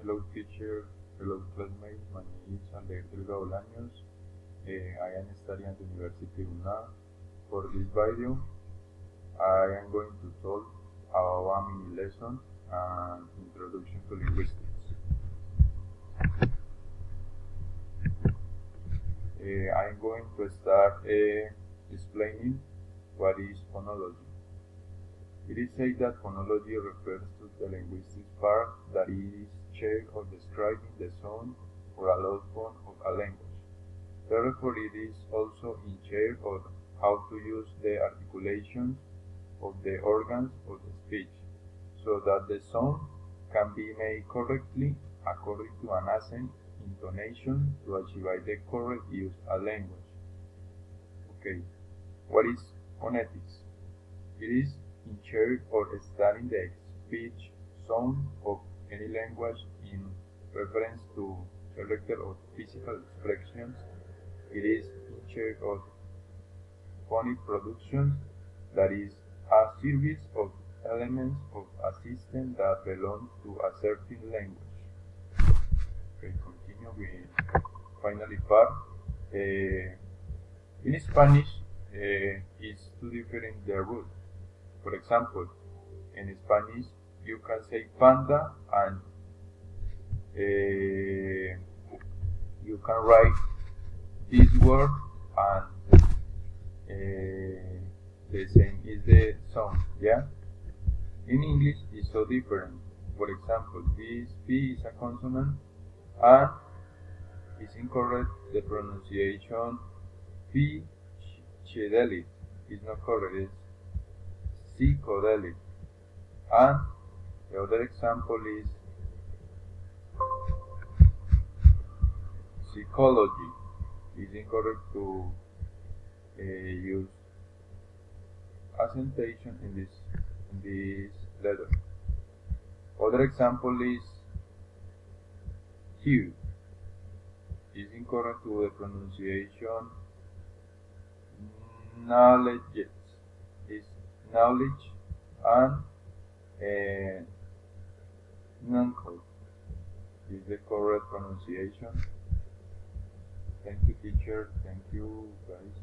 Hello teacher, hello classmates, my name is Alejandro Bolaños. I am studying at the University of UNA. For this video, I am going to talk about a mini lesson and introduction to linguistics. I am going to start explaining what is phonology. It is said that phonology refers to the linguistic part that is charged of describing the sound or allophone of a language. Therefore, it is also in charge of how to use the articulations of the organs of the speech, so that the sound can be made correctly according to an accent intonation to achieve the correct use of language. Okay, what is phonetics? It is in charge of studying the speech sound of any language in reference to character or physical expressions. It is in charge of phonic productions, that is, a series of elements of a system that belong to a certain language. Okay, continue with finally part. In Spanish, is two different the root. For example, in Spanish, you can say panda and you can write this word and the same is the sound, yeah? In English, it's so different. For example, this P is a consonant and it's incorrect the pronunciation P chidelit is not correct, it's psychodelit. And the other example is psychology. It's incorrect to use accentuation in this letter. Other example is hue. Is incorrect to the pronunciation knowledge. Is knowledge and non-code is the correct pronunciation. Thank you teacher, thank you guys.